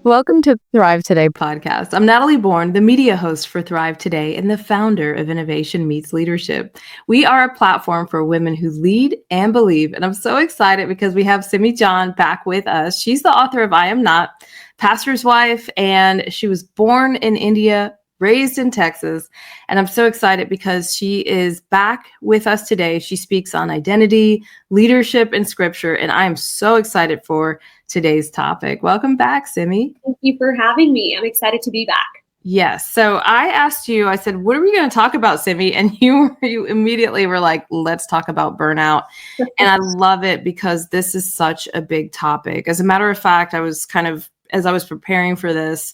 Welcome to Thrive Today podcast. I'm Natalie Born, the media host for Thrive Today and the founder of Innovation Meets Leadership. We are a platform for women who lead and believe. And I'm so excited because we have Simi John back with us. She's the author of I Am Not, pastor's wife, and she was born in India, raised in Texas. And I'm so excited because she is back with us today. She speaks on identity, leadership, and scripture. And I am so excited for today's topic. Welcome back, Simi. Thank you for having me. I'm excited to be back. Yes. So I asked you, I said, what are we going to talk about, Simi? And you immediately were like, let's talk about burnout. And I love it because this is such a big topic. As a matter of fact, as I was preparing for this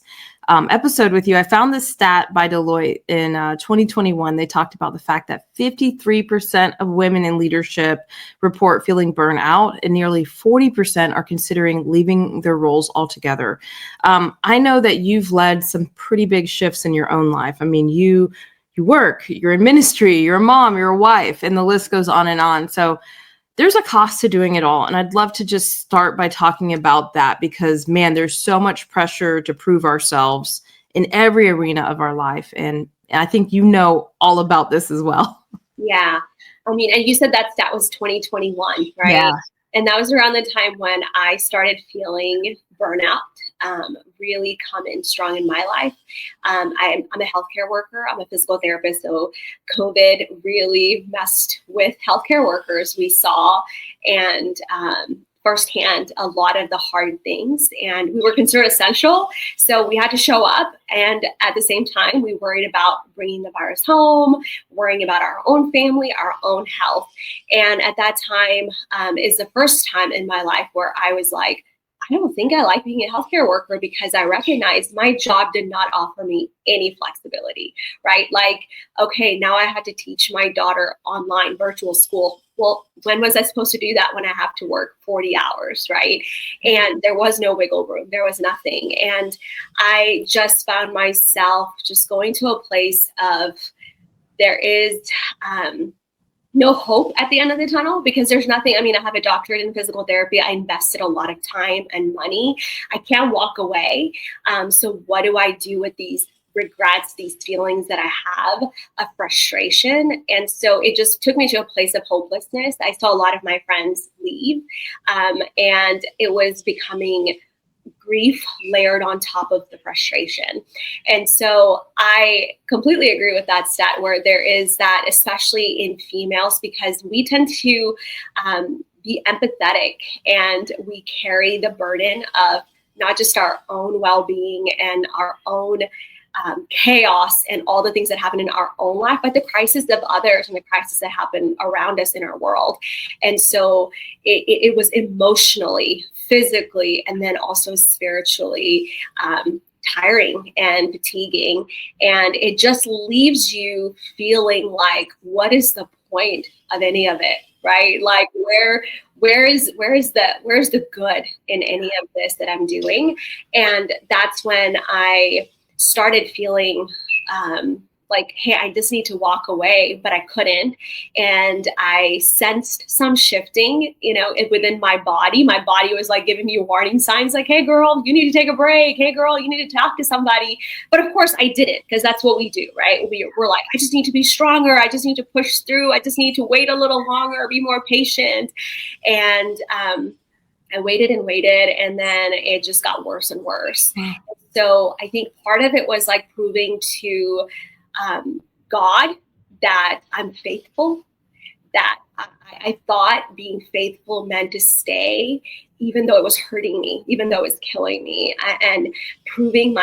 episode with you, I found this stat by Deloitte in 2021. They talked about the fact that 53% of women in leadership report feeling burnout, and nearly 40% are considering leaving their roles altogether. I know that you've led some pretty big shifts in your own life. I mean, you work, you're in ministry, you're a mom, you're a wife, and the list goes on and on. So there's a cost to doing it all. And I'd love to just start by talking about that because, man, there's so much pressure to prove ourselves in every arena of our life. And I think you know all about this as well. Yeah. I mean, and you said that stat was 2021, right? Yeah. And that was around the time when I started feeling burnout really come in strong in my life. I'm a healthcare worker. I'm a physical therapist. So COVID really messed with healthcare workers. We saw and firsthand a lot of the hard things, and we were considered essential. So we had to show up. And at the same time, we worried about bringing the virus home, worrying about our own family, our own health. And at that time is the first time in my life where I was like, I don't think I like being a healthcare worker because I recognized my job did not offer me any flexibility, right? Like, okay, now I had to teach my daughter online virtual school. Well, when was I supposed to do that when I have to work 40 hours, right? And there was no wiggle room. There was nothing. And I just found myself just going to a place of there is no hope at the end of the tunnel because there's nothing. I mean, I have a doctorate in physical therapy. I invested a lot of time and money. I can't walk away. So what do I do with these regrets, these feelings that I have of frustration? And so it just took me to a place of hopelessness. I saw a lot of my friends leave, and it was becoming grief layered on top of the frustration. And so I completely agree with that stat where there is that, especially in females, because we tend to be empathetic and we carry the burden of not just our own well-being and our own chaos and all the things that happen in our own life, but the crisis of others and the crisis that happen around us in our world. And so it was emotionally, physically, and then also spiritually tiring and fatiguing. And it just leaves you feeling like, what is the point of any of it, right? Like where is the good in any of this that I'm doing? And that's when I started feeling like, hey, I just need to walk away, but I couldn't. And I sensed some shifting, within my body. My body was like giving me warning signs like, hey, girl, you need to take a break. Hey, girl, you need to talk to somebody. But of course I didn't, because that's what we do, right? We're like, I just need to be stronger. I just need to push through. I just need to wait a little longer, be more patient. And I waited and waited, and then it just got worse and worse. So I think part of it was like proving to God that I'm faithful, that I thought being faithful meant to stay, even though it was hurting me, even though it was killing me, and proving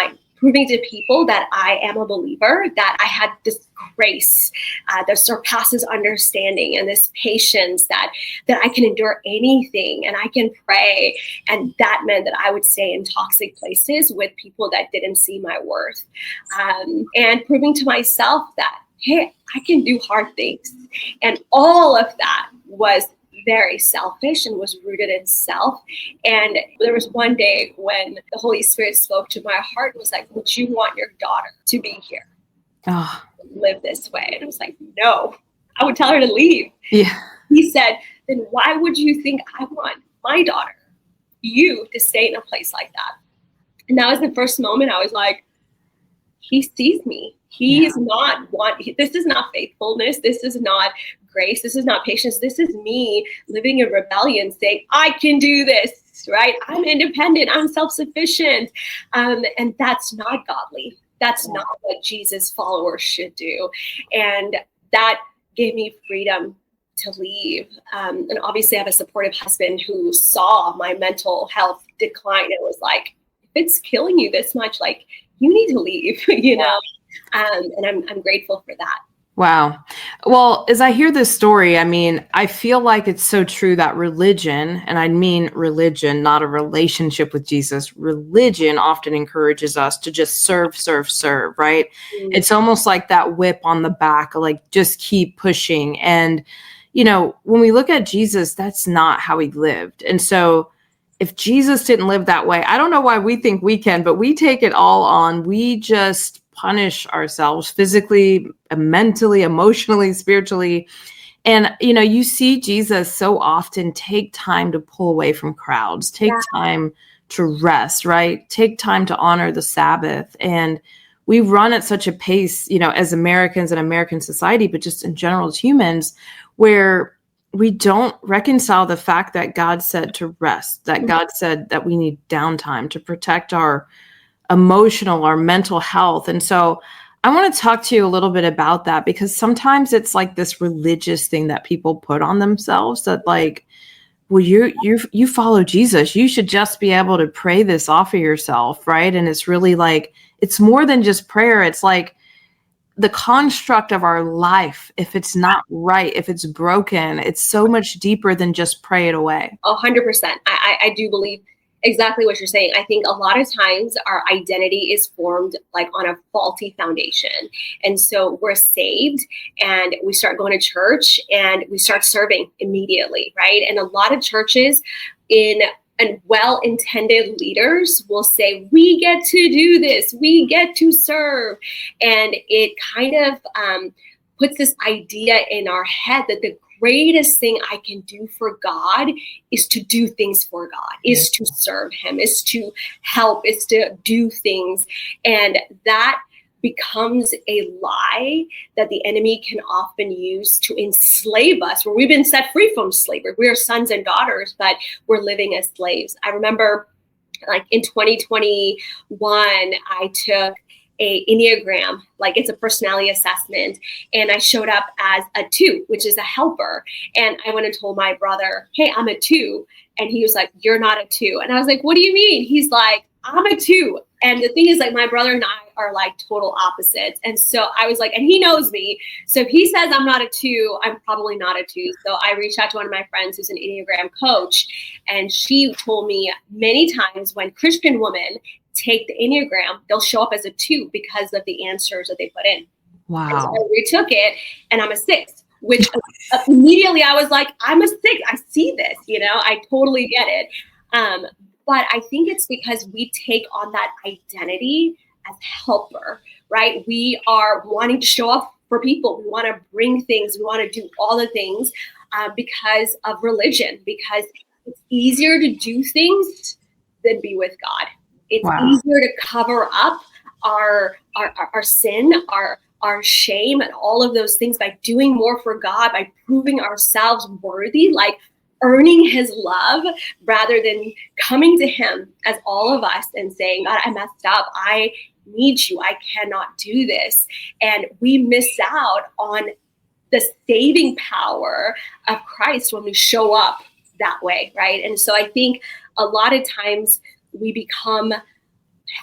to people that I am a believer, that I had this grace that surpasses understanding and this patience that I can endure anything and I can pray. And that meant that I would stay in toxic places with people that didn't see my worth, and proving to myself that, hey, I can do hard things. And all of that was very selfish and was rooted in self. And there was one day when the Holy Spirit spoke to my heart, was like, would you want your daughter to be here? Live this way? And I was like, no, I would tell her to leave. Yeah. he said, then why would you think I want my daughter, you, to stay in a place like that? And that was the first moment I was like, he sees me. He is not this is not faithfulness. This is not grace. This is not patience. This is me living in rebellion, saying, I can do this, right? I'm independent. I'm self-sufficient. And that's not godly. That's not what Jesus followers should do. And that gave me freedom to leave. And obviously I have a supportive husband who saw my mental health decline and was like, if it's killing you this much, like, you need to leave, you know? And I'm grateful for that. Wow. Well, as I hear this story, I mean, I feel like it's so true that religion, and I mean religion, not a relationship with Jesus, religion often encourages us to just serve, right? Mm-hmm. It's almost like that whip on the back, like just keep pushing. And, you know, when we look at Jesus, that's not how he lived. And so if Jesus didn't live that way, I don't know why we think we can, but we take it all on. We just punish ourselves physically, mentally, emotionally, spiritually. And, you know, you see Jesus so often take time to pull away from crowds, take time to rest, right? Take time to honor the Sabbath. And we run at such a pace, you know, as Americans and American society, but just in general as humans, where we don't reconcile the fact that God said to rest, that God said that we need downtime to protect our emotional, our mental health. And so I want to talk to you a little bit about that, because sometimes it's like this religious thing that people put on themselves that, like, well, you follow Jesus, you should just be able to pray this off of yourself, right? And it's really like, it's more than just prayer. It's like the construct of our life, if it's not right, if it's broken, it's so much deeper than just pray it away. 100%. I do believe exactly what you're saying. I think a lot of times our identity is formed like on a faulty foundation. And so we're saved and we start going to church and we start serving immediately, right? And a lot of churches and well-intended leaders will say, we get to do this, we get to serve. And it kind of puts this idea in our head that the greatest thing I can do for God is to do things for God, is to serve him, is to help, is to do things. And that becomes a lie that the enemy can often use to enslave us, where we've been set free from slavery. We are sons and daughters, but we're living as slaves. I remember like in 2021, I took a Enneagram, like it's a personality assessment. And I showed up as a 2, which is a helper. And I went and told my brother, hey, I'm a 2. And he was like, you're not a 2. And I was like, what do you mean? He's like, I'm a 2. And the thing is, like, my brother and I are like total opposites. And so I was like, and he knows me. So if he says I'm not a 2, I'm probably not a 2. So I reached out to one of my friends who's an Enneagram coach. And she told me many times when Christian women take the Enneagram, they'll show up as a 2 because of the answers that they put in. Wow. And so I retook it and I'm a 6, which immediately I was like, I'm a 6. I see this, you know, I totally get it. But I think it's because we take on that identity as helper, right? We are wanting to show up for people. We want to bring things. We want to do all the things because of religion, because it's easier to do things than be with God. It's easier to cover up our sin, our shame, and all of those things by doing more for God, by proving ourselves worthy, like earning his love, rather than coming to him as all of us and saying, God, I messed up. I need you. I cannot do this. And we miss out on the saving power of Christ when we show up that way, right? And so I think a lot of times we become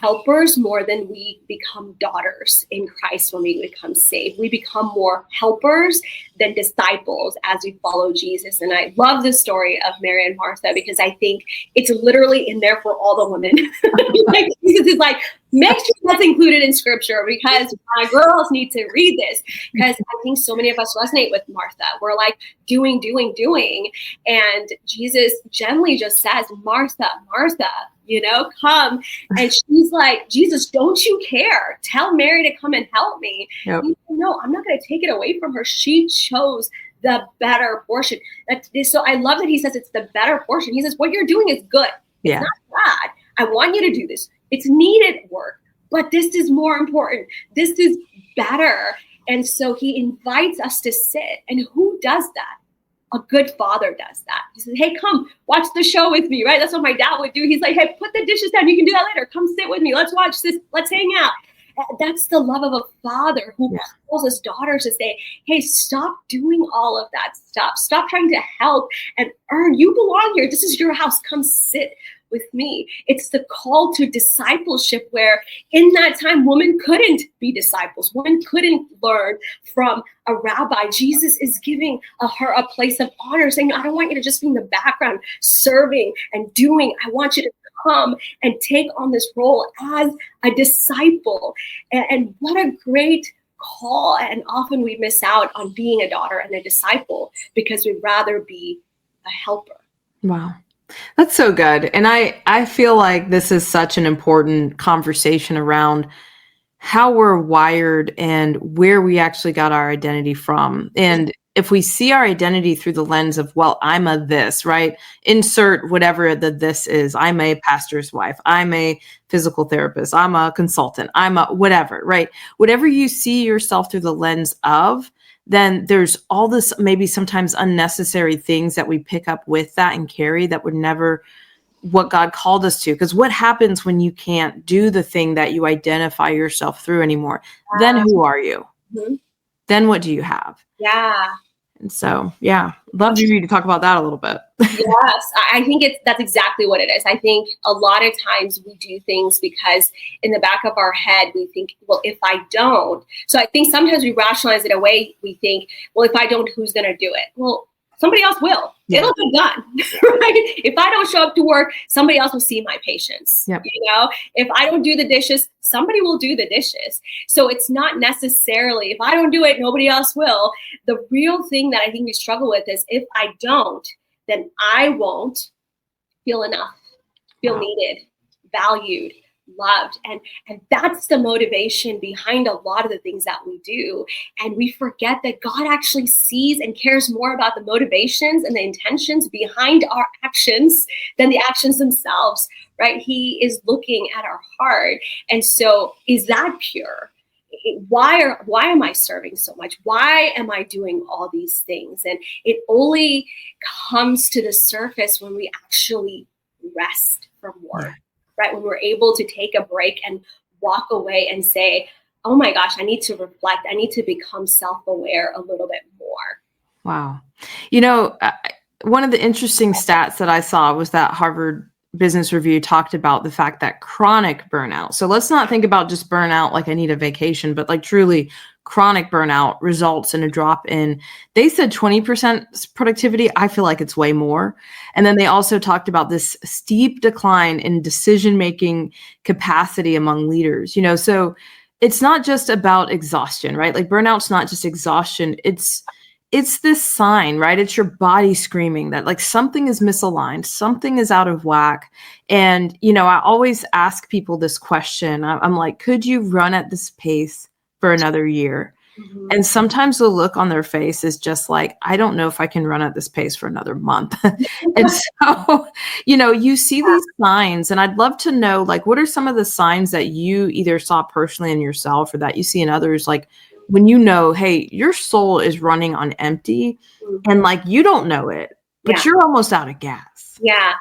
helpers more than we become daughters in Christ when we become saved. We become more helpers than disciples as we follow Jesus. And I love the story of Mary and Martha because I think it's literally in there for all the women. Like Jesus is like, make sure that's included in scripture because my girls need to read this. Because I think so many of us resonate with Martha. We're like doing. And Jesus gently just says, Martha, Martha, you know, come. And she's like, Jesus, don't you care? Tell Mary to come and help me. Yep. No, I'm not going to take it away from her. She chose the better portion. So I love that he says it's the better portion. He says, what you're doing is good. It's not bad. I want you to do this. It's needed work, but this is more important. This is better. And so he invites us to sit. And who does that? A good father does that. He says, hey, come watch the show with me, right? That's what my dad would do. He's like, hey, put the dishes down. You can do that later. Come sit with me. Let's watch this. Let's hang out. That's the love of a father who calls his daughters to say, hey, stop doing all of that stuff. Stop trying to help and earn. You belong here. This is your house. Come sit with me. It's the call to discipleship where in that time, women couldn't be disciples. Women couldn't learn from a rabbi. Jesus is giving her a place of honor, saying, I don't want you to just be in the background serving and doing. I want you to come and take on this role as a disciple. And what a great call. And often we miss out on being a daughter and a disciple because we'd rather be a helper. Wow. That's so good. And I feel like this is such an important conversation around how we're wired and where we actually got our identity from. And if we see our identity through the lens of, well, I'm a this, right? Insert whatever the this is. I'm a pastor's wife. I'm a physical therapist. I'm a consultant. I'm a whatever, right? Whatever you see yourself through the lens of, then there's all this maybe sometimes unnecessary things that we pick up with that and carry that would never what God called us to. Because what happens when you can't do the thing that you identify yourself through anymore? Then who are you? Mm-hmm. Then what do you have? Yeah. And so, love you to talk about that a little bit. Yes, I think that's exactly what it is. I think a lot of times we do things because in the back of our head, we think, well, if I don't. So I think sometimes we rationalize it away. We think, well, if I don't, who's going to do it? Well, somebody else will. Yeah. It'll be done, right? If I don't show up to work, somebody else will see my patience. Yep. You know, if I don't do the dishes, somebody will do the dishes. So it's not necessarily, if I don't do it, nobody else will. The real thing that I think we struggle with is if I don't, then I won't feel enough, feel needed, valued, loved. And that's the motivation behind a lot of the things that we do. And we forget that God actually sees and cares more about the motivations and the intentions behind our actions than the actions themselves, right? He is looking at our heart. And so is that pure? Why am I serving so much? Why am I doing all these things? And it only comes to the surface when we actually rest from work. Right? When we're able to take a break and walk away and say, oh my gosh, I need to reflect. I need to become self-aware a little bit more. Wow. You know, one of the interesting stats that I saw was that Harvard Business Review talked about the fact that chronic burnout. So let's not think about just burnout like I need a vacation, but like truly chronic burnout results in a drop in, they said 20% productivity. I feel like it's way more. And then they also talked about this steep decline in decision-making capacity among leaders, you know, so it's not just about exhaustion, right? Like burnout's not just exhaustion. It's this sign, right? It's your body screaming that like something is misaligned, something is out of whack. And, you know, I always ask people this question. I'm like, could you run at this pace for another year? Mm-hmm. And sometimes the look on their face is just like, I don't know if I can run at this pace for another month. And so, you know, you see these signs, and I'd love to know, like, what are some of the signs that you either saw personally in yourself or that you see in others? Like when you know, hey, your soul is running on empty and like, you don't know it, but you're almost out of gas. Yeah.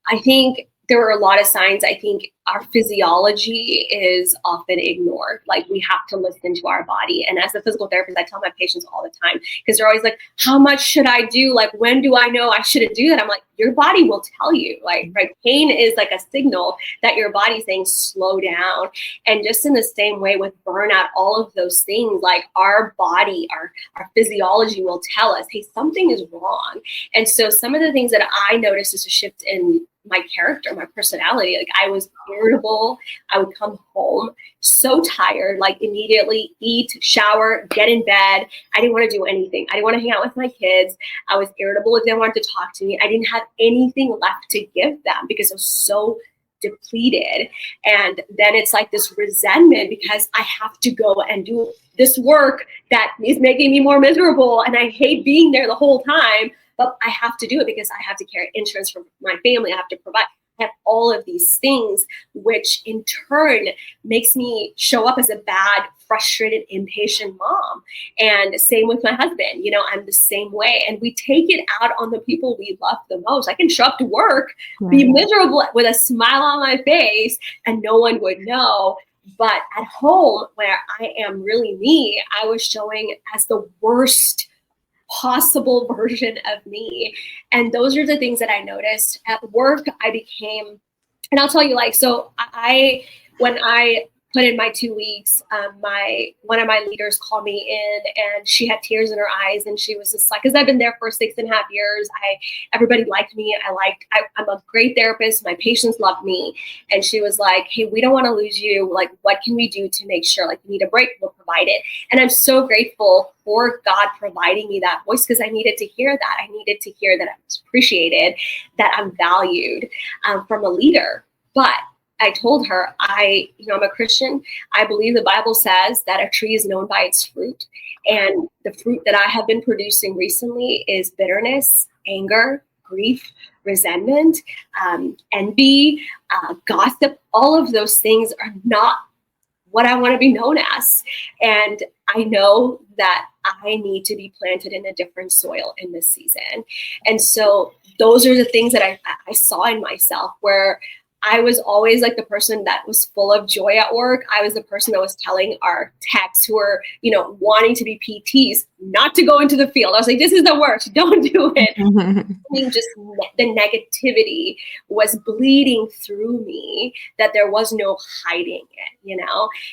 I think there were a lot of signs. I think our physiology is often ignored. Like we have to listen to our body. And as a physical therapist, I tell my patients all the time, because they're always like, how much should I do? Like, when do I know I shouldn't do that? I'm like, your body will tell you, like, right? Pain is like a signal that your body's saying, slow down. And just in the same way with burnout, all of those things, like our body, our physiology will tell us, hey, something is wrong. And so some of the things that I noticed is a shift in my character, my personality. Like I was irritable. I would come home so tired, like immediately eat, shower, get in bed. I didn't want to do anything. I didn't want to hang out with my kids. I was irritable if they wanted to talk to me. I didn't have anything left to give them because I was so depleted. And then it's like this resentment because I have to go and do this work that is making me more miserable. And I hate being there the whole time, but I have to do it because I have to carry insurance for my family. I have to provide. I have all of these things, which in turn makes me show up as a bad, frustrated, impatient mom. And same with my husband. You know, I'm the same way. And we take it out on the people we love the most. I can show up to work, be miserable with a smile on my face, and no one would know. But at home, where I am really me, I was showing as the worst possible version of me. And those are the things that I noticed. At work, I became, and I'll tell you, like, so when I put in my 2 weeks, one of my leaders called me in, and she had tears in her eyes, and she was just like, because I've been there for 6.5 years, everybody liked me. I'm a great therapist. My patients love me. And she was like, hey, we don't want to lose you. Like, what can we do to make sure, like, you need a break, we'll provide it. And I'm so grateful for God providing me that voice, because I needed to hear that. I needed to hear that I was appreciated, that I'm valued from a leader. But I told her, I'm a Christian. I believe the Bible says that a tree is known by its fruit. And the fruit that I have been producing recently is bitterness, anger, grief, resentment, envy, gossip. All of those things are not what I want to be known as. And I know that I need to be planted in a different soil in this season. And so those are the things that I saw in myself, where I was always like the person that was full of joy at work. I was the person that was telling our techs who were, wanting to be PTs not to go into the field. I was like, this is the worst. Don't do it. I mean, just the negativity was bleeding through me, that there was no hiding it,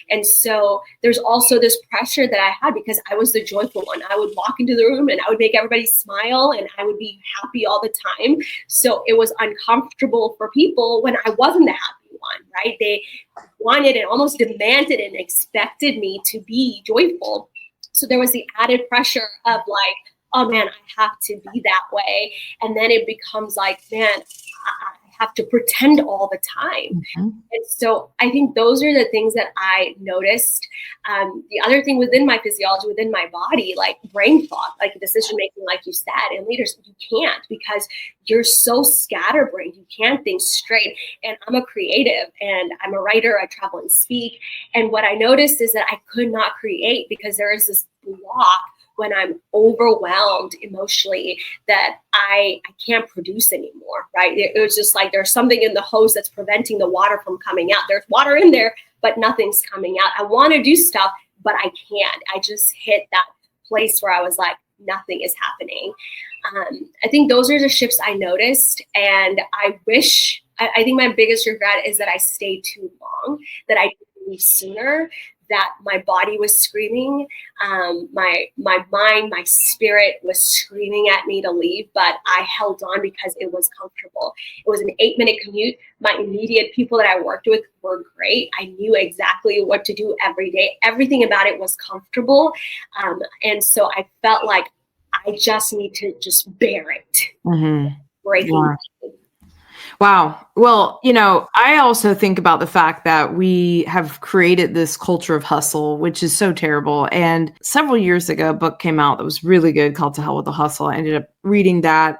And so there's also this pressure that I had because I was the joyful one. I would walk into the room and I would make everybody smile and I would be happy all the time. So it was uncomfortable for people when I wasn't the happy one, right? They wanted and almost demanded and expected me to be joyful. So there was the added pressure of like, oh man, I have to be that way. And then it becomes like, man, I have to pretend all the time. Mm-hmm. And so I think those are the things that I noticed. The other thing within my physiology, within my body, like brain fog, like decision making, like you said, and leaders, you can't, because you're so scatterbrained. You can't think straight. And I'm a creative and I'm a writer. I travel and speak. And what I noticed is that I could not create because there is this block when I'm overwhelmed emotionally that I can't produce anymore, right? It was just like there's something in the hose that's preventing the water from coming out. There's water in there, but nothing's coming out. I want to do stuff, but I can't. I just hit that place where I was like, nothing is happening. I think those are the shifts I noticed. And I think my biggest regret is that I stayed too long, that I didn't leave sooner, that my body was screaming, my mind, my spirit was screaming at me to leave, but I held on because it was comfortable. It was an 8-minute commute. My immediate people that I worked with were great. I knew exactly what to do every day. Everything about it was comfortable. And so I felt like I just need to just bear it. Mm-hmm. Breaking. Yeah. Wow. Well, I also think about the fact that we have created this culture of hustle, which is so terrible. And several years ago, a book came out that was really good called To Hell with the Hustle. I ended up reading that.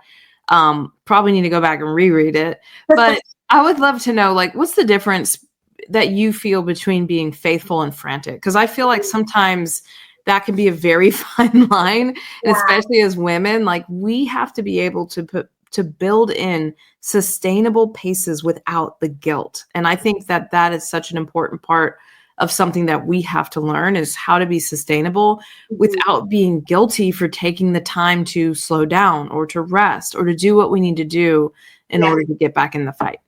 Probably need to go back and reread it. But I would love to know, like, what's the difference that you feel between being faithful and frantic? Because I feel like sometimes that can be a very fine line, and especially as women, like we have to be able to build in sustainable paces without the guilt. And I think that is such an important part of something that we have to learn, is how to be sustainable without being guilty for taking the time to slow down or to rest or to do what we need to do in order to get back in the fight.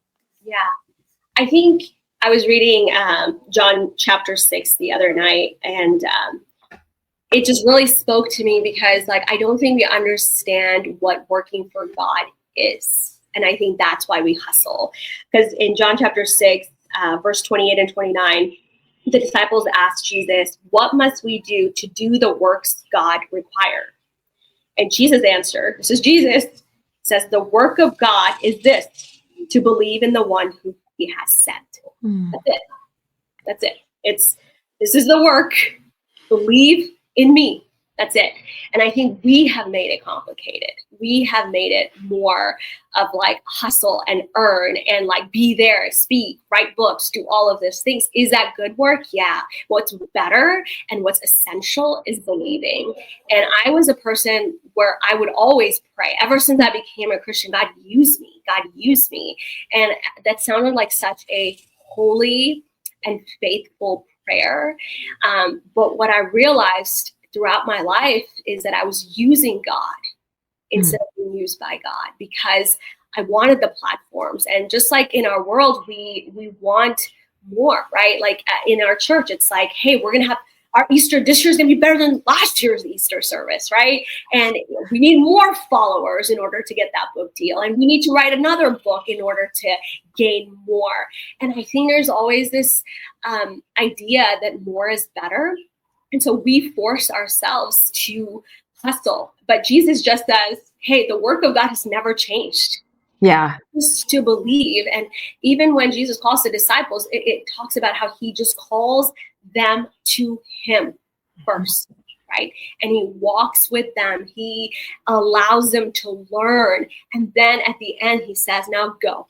Yeah. I think I was reading John chapter 6 the other night, and it just really spoke to me because, like, I don't think we understand what working for God is. And I think that's why we hustle. Because in John chapter 6, verse 28 and 29, the disciples asked Jesus, what must we do to do the works God requires? And Jesus answered, this is Jesus, says, the work of God is this, to believe in the one who he has sent. Mm. That's it. That's it. This is the work. Believe in me. That's it. And I think we have made it complicated. We have made it more of like hustle and earn and like be there, speak, write books, do all of those things. Is that good work? Yeah. What's better and what's essential is believing. And I was a person where I would always pray. Ever since I became a Christian, God used me. God used me. And that sounded like such a holy and faithful prayer. But what I realized throughout my life is that I was using God instead of being used by God, because I wanted the platforms. And just like in our world, we want more, right? Like in our church, it's like, hey, we're going to have our Easter, this year's going to be better than last year's Easter service, right? And we need more followers in order to get that book deal. And we need to write another book in order to gain more. And I think there's always this idea that more is better. And so we force ourselves to hustle. But Jesus just says, hey, the work of God has never changed. Yeah. Just to believe. And even when Jesus calls the disciples, it talks about how he just calls them to him first, right? And he walks with them. He allows them to learn. And then at the end, he says, now go.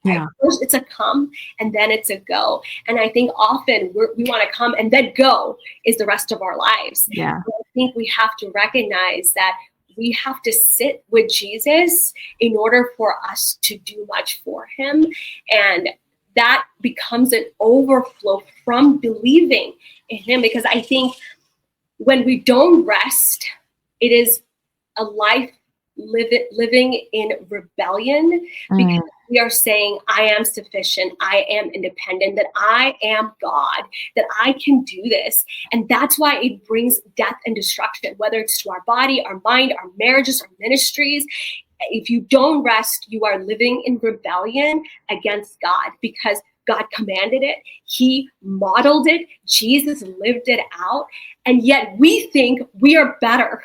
Yeah. Right? First it's a come and then it's a go. And I think often we want to come and then go is the rest of our lives. Yeah. I think we have to recognize that we have to sit with Jesus in order for us to do much for him. And that becomes an overflow from believing in him. Because I think when we don't rest, it is a life living in rebellion, because we are saying, I am sufficient, I am independent, that I am God, that I can do this. And that's why it brings death and destruction, whether it's to our body, our mind, our marriages, our ministries. If you don't rest, you are living in rebellion against God, because God commanded it. He modeled it. Jesus lived it out. And yet we think we are better,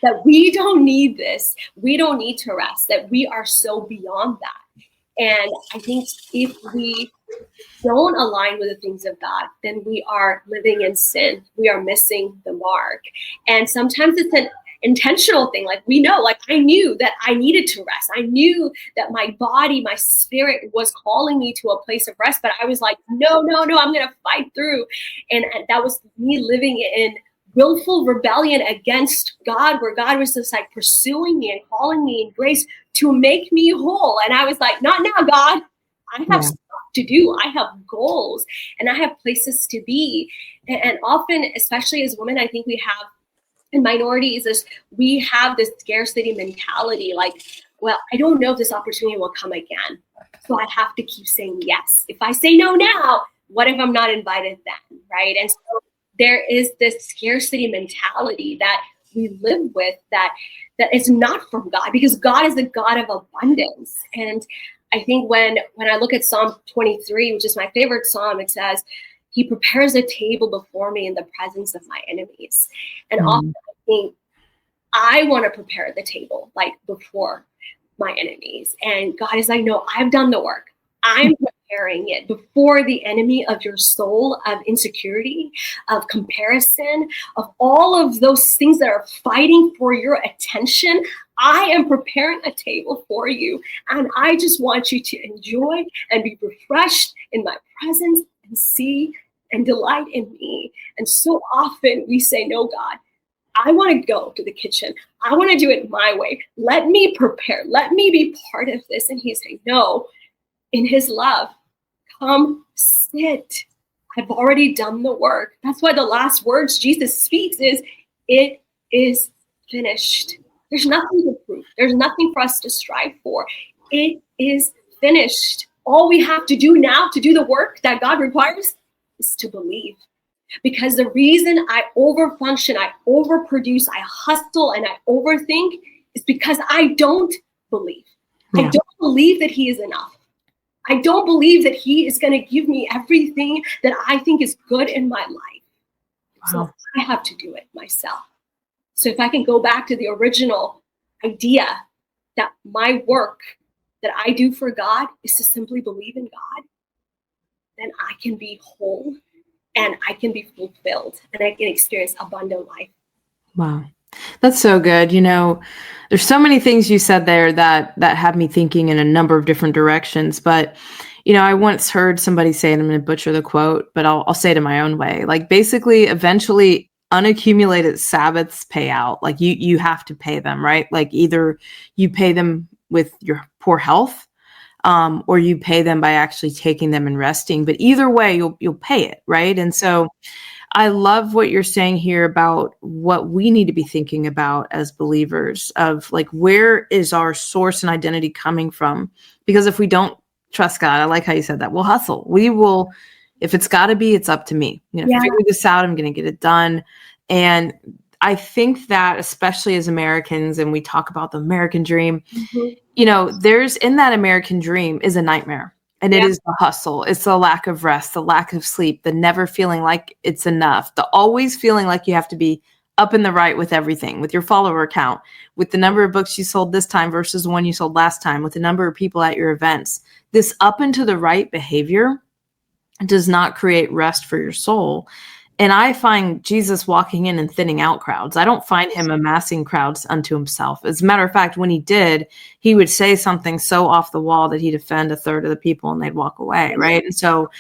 that we don't need this. We don't need to rest, that we are so beyond that. And I think if we don't align with the things of God, then we are living in sin. We are missing the mark. And sometimes it's an intentional thing. Like we know, like I knew that I needed to rest. I knew that my body, my spirit was calling me to a place of rest, but I was like, no, I'm going to fight through. And that was me living in willful rebellion against God, where God was just like pursuing me and calling me in grace to make me whole. And I was like, not now, God. I have stuff to do. I have goals and I have places to be. And often, especially as women, I think we have, in minorities, we have this scarcity mentality. Like, well, I don't know if this opportunity will come again, so I have to keep saying yes. If I say no now, what if I'm not invited then, right? And so there is this scarcity mentality that we live with that is not from God, because God is a God of abundance. And I think when I look at Psalm 23, which is my favorite psalm, it says, he prepares a table before me in the presence of my enemies. And often I think I want to prepare the table like before my enemies. And God is like, no, I've done the work. I'm preparing it before the enemy of your soul, of insecurity, of comparison, of all of those things that are fighting for your attention. I am preparing a table for you. And I just want you to enjoy and be refreshed in my presence and see and delight in me. And so often we say, no, God, I want to go to the kitchen. I want to do it my way. Let me prepare. Let me be part of this. And he's saying, no, in his love, come sit. I've already done the work. That's why the last words Jesus speaks is, it is finished. There's nothing to prove. There's nothing for us to strive for. It is finished. All we have to do now to do the work that God requires is to believe. Because the reason I overfunction, I overproduce, I hustle, and I overthink is because I don't believe. Yeah. I don't believe that he is enough. I don't believe that he is going to give me everything that I think is good in my life. Wow. So I have to do it myself. So if I can go back to the original idea that my work that I do for God is to simply believe in God, then I can be whole and I can be fulfilled and I can experience abundant life. Wow. That's so good. There's so many things you said there that had me thinking in a number of different directions. But, I once heard somebody say, and I'm going to butcher the quote, but I'll say it in my own way. Like, basically, eventually, unaccumulated Sabbaths pay out. Like, you have to pay them, right? Like, either you pay them with your poor health, or you pay them by actually taking them and resting. But either way, you'll pay it, right? And so I love what you're saying here about what we need to be thinking about as believers of like, where is our source and identity coming from? Because if we don't trust God, I like how you said that, we'll hustle. We will, if it's got to be, it's up to me. Figure this out. I'm going to get it done. And I think that especially as Americans, and we talk about the American dream, there's in that American dream is a nightmare. And it is the hustle. It's the lack of rest, the lack of sleep, the never feeling like it's enough, the always feeling like you have to be up in the right with everything, with your follower count, with the number of books you sold this time versus the one you sold last time, with the number of people at your events. This up and to the right behavior does not create rest for your soul. And I find Jesus walking in and thinning out crowds. I don't find him amassing crowds unto himself. As a matter of fact, when he did, he would say something so off the wall that he'd offend a third of the people and they'd walk away, right? And so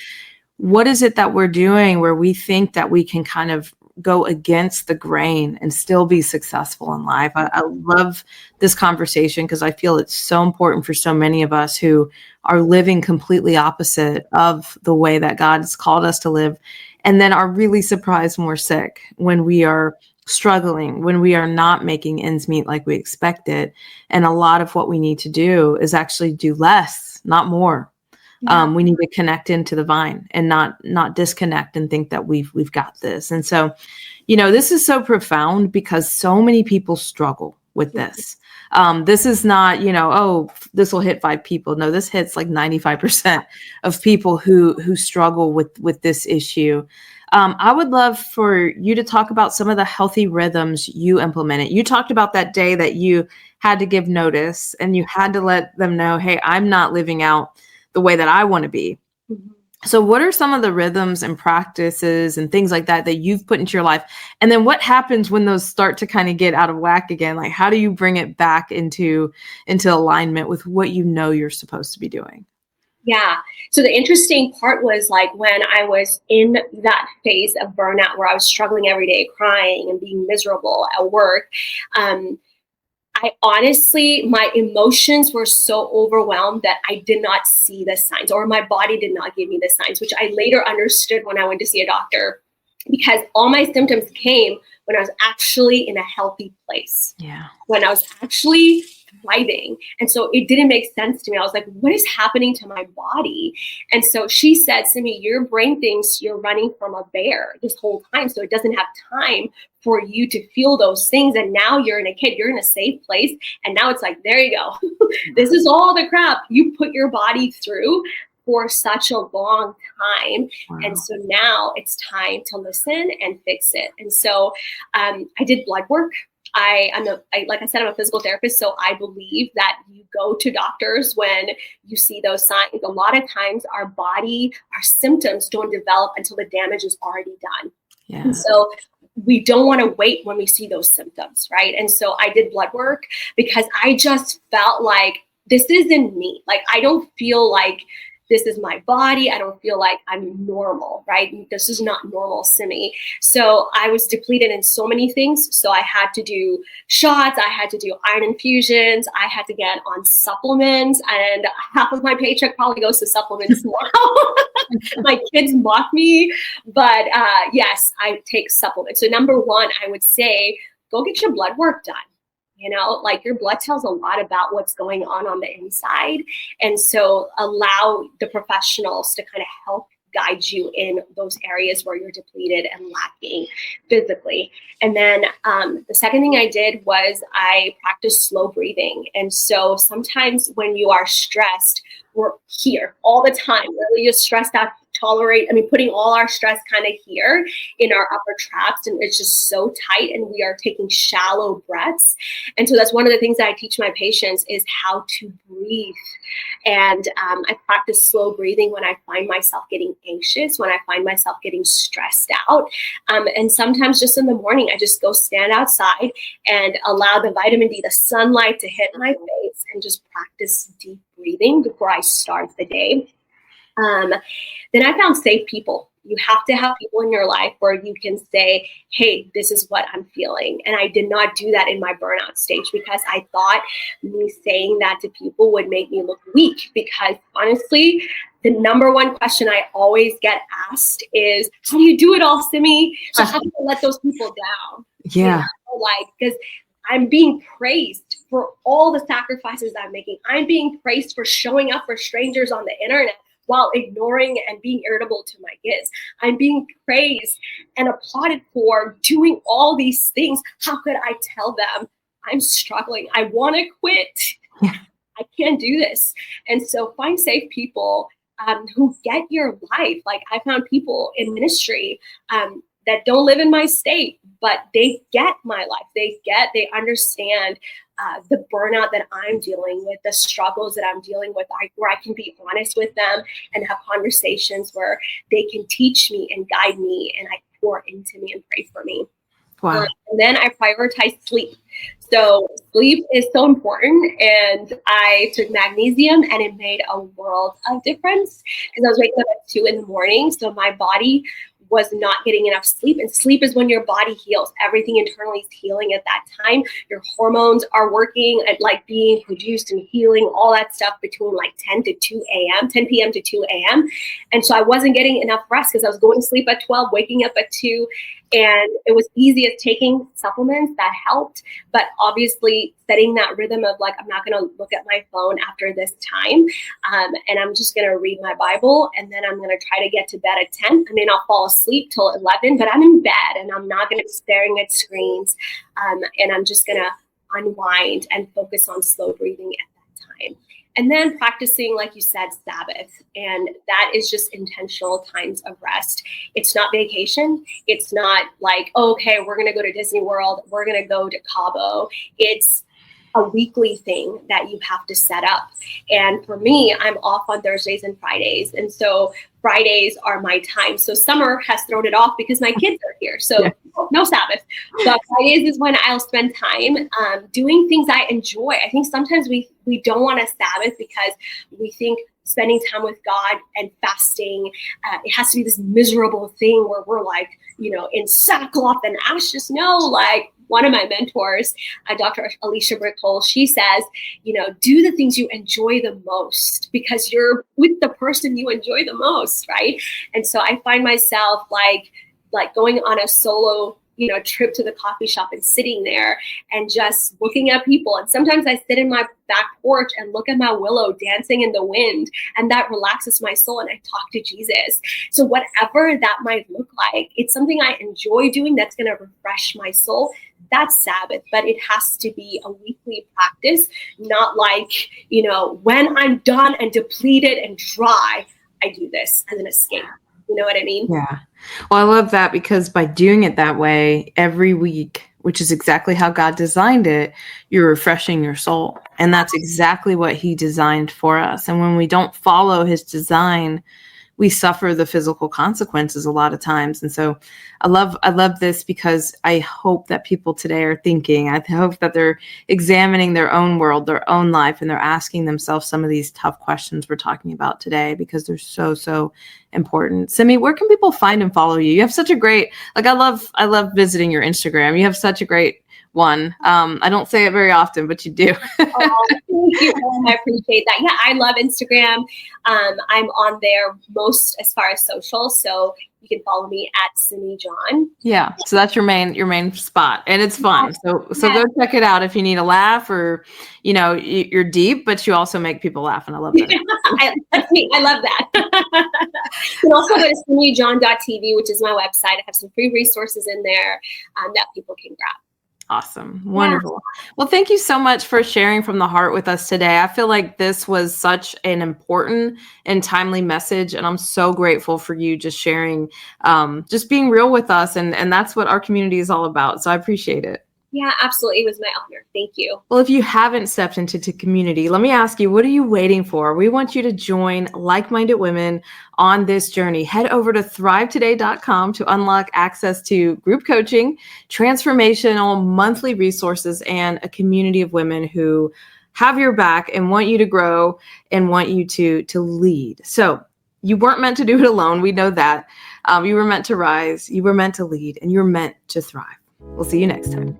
what is it that we're doing where we think that we can kind of go against the grain and still be successful in life? I love this conversation because I feel it's so important for so many of us who are living completely opposite of the way that God has called us to live, and then are really surprised when we're sick, when we are struggling, when we are not making ends meet like we expected. And a lot of what we need to do is actually do less, not more. We need to connect into the vine and not disconnect and think that we've got this. And so, this is so profound because so many people struggle with this. This is not, this will hit 5 people. No, this hits like 95% of people who struggle with this issue. I would love for you to talk about some of the healthy rhythms you implemented. You talked about that day that you had to give notice and you had to let them know, hey, I'm not living out the way that I want to be. Mm-hmm. So what are some of the rhythms and practices and things like that you've put into your life? And then what happens when those start to kind of get out of whack again? Like, how do you bring it back into alignment with what you're supposed to be doing? Yeah. So the interesting part was like when I was in that phase of burnout where I was struggling every day, crying and being miserable at work, I honestly, my emotions were so overwhelmed that I did not see the signs, or my body did not give me the signs, which I later understood when I went to see a doctor, because all my symptoms came when I was actually in a healthy place. Yeah. When I was actually thriving. And so it didn't make sense to me. I was like, what is happening to my body? And so she said, Simi, your brain thinks you're running from a bear this whole time. So it doesn't have time for you to feel those things. And now you're in a safe place. And now it's like, there you go. This is all the crap you put your body through for such a long time. Wow. And so now it's time to listen and fix it. And so I did blood work. Like I said, I'm a physical therapist, so I believe that you go to doctors when you see those signs. A lot of times our symptoms don't develop until the damage is already done. Yeah. And so we don't want to wait when we see those symptoms, right? And so I did blood work because I just felt like this isn't me. Like, I don't feel like this is my body. I don't feel like I'm normal, right? This is not normal, Simi. So I was depleted in so many things. So I had to do shots. I had to do iron infusions. I had to get on supplements, and half of my paycheck probably goes to supplements now. My kids mock me, but yes, I take supplements. So number one, I would say, go get your blood work done. Like, your blood tells a lot about what's going on the inside. And so allow the professionals to kind of help guide you in those areas where you're depleted and lacking physically. And then the second thing I did was I practiced slow breathing. And so sometimes when you are stressed, we're here all the time, really, you're stressed out, putting all our stress kind of here in our upper traps, and it's just so tight, and we are taking shallow breaths. And so that's one of the things that I teach my patients is how to breathe. And I practice slow breathing when I find myself getting anxious, when I find myself getting stressed out. And sometimes just in the morning, I just go stand outside and allow the vitamin D, the sunlight to hit my face, and just practice deep breathing before I start the day. Then I found safe people. You have to have people in your life where you can say, hey, this is what I'm feeling. And I did not do that in my burnout stage because I thought me saying that to people would make me look weak. Because honestly, the number one question I always get asked is, how do you do it all, Simi? So how do you let those people down? Yeah. Because I'm being praised for all the sacrifices I'm making. I'm being praised for showing up for strangers on the internet while ignoring and being irritable to my kids. I'm being praised and applauded for doing all these things. How could I tell them I'm struggling? I want to quit. Yeah. I can't do this. And so find safe people who get your life. Like I found people in ministry that don't live in my state, but they get my life. They understand the burnout that I'm dealing with, the struggles that I'm dealing with, where I can be honest with them and have conversations where they can teach me and guide me, and I pour into me and pray for me. Wow. And then I prioritize sleep. So sleep is so important. And I took magnesium, and it made a world of difference because I was waking up at 2 a.m. So my body was not getting enough sleep. And sleep is when your body heals. Everything internally is healing at that time. Your hormones are working and like being produced and healing, all that stuff between like 10 p.m. to 2 a.m. And so I wasn't getting enough rest because I was going to sleep at 12, waking up at 2. And it was easy as taking supplements that helped. But obviously setting that rhythm of like, I'm not going to look at my phone after this time. And I'm just going to read my Bible. And then I'm going to try to get to bed at 10. I may not fall asleep till 11, but I'm in bed and I'm not going to be staring at screens. And I'm just going to unwind and focus on slow breathing at that time. And then practicing, like you said, Sabbath. And that is just intentional times of rest. It's not vacation. It's not like, oh, okay, we're going to go to Disney World. We're going to go to Cabo. It's a weekly thing that you have to set up. And for me, I'm off on Thursdays and Fridays. And so Fridays are my time. So summer has thrown it off because my kids are here. So no Sabbath. But Fridays is when I'll spend time doing things I enjoy. I think sometimes we don't want a Sabbath because we think spending time with God and fasting, it has to be this miserable thing where we're like, in sackcloth and ashes. No, like one of my mentors, Dr. Alicia Brickle, she says, do the things you enjoy the most because you're with the person you enjoy the most, right? And so I find myself like going on a solo trip to the coffee shop and sitting there and just looking at people. And sometimes I sit in my back porch and look at my willow dancing in the wind, and that relaxes my soul, and I talk to Jesus. So whatever that might look like, it's something I enjoy doing that's going to refresh my soul. That's Sabbath, but it has to be a weekly practice, not like, when I'm done and depleted and dry, I do this as an escape. You know what I mean? Yeah. Well, I love that because by doing it that way every week, which is exactly how God designed it, you're refreshing your soul. And that's exactly what he designed for us. And when we don't follow his design, we suffer the physical consequences a lot of times. And so I love this because I hope that people today are thinking, I hope that they're examining their own world, their own life, and they're asking themselves some of these tough questions we're talking about today because they're so, so important. Simi, where can people find and follow you? You have such a great, I love visiting your Instagram. You have such a great one. I don't say it very often, but you do. Thank you. I appreciate that. Yeah, I love Instagram. I'm on there most as far as social. So you can follow me at Simi John. Yeah. So that's your main spot, and it's fun. So go check it out if you need a laugh or, you're deep, but you also make people laugh. And I love that. That's me. I love that. You can also go to simijohn.tv, which is my website. I have some free resources in there that people can grab. Awesome. Wonderful. Well, thank you so much for sharing from the heart with us today. I feel like this was such an important and timely message, and I'm so grateful for you just sharing, just being real with us. And that's what our community is all about. So I appreciate it. Yeah, absolutely. It was my honor. Thank you. Well, if you haven't stepped into the community, let me ask you, what are you waiting for? We want you to join like-minded women on this journey. Head over to thrivetoday.com to unlock access to group coaching, transformational monthly resources, and a community of women who have your back and want you to grow and want you to lead. So you weren't meant to do it alone. We know that. You were meant to rise, you were meant to lead, and you're meant to thrive. We'll see you next time.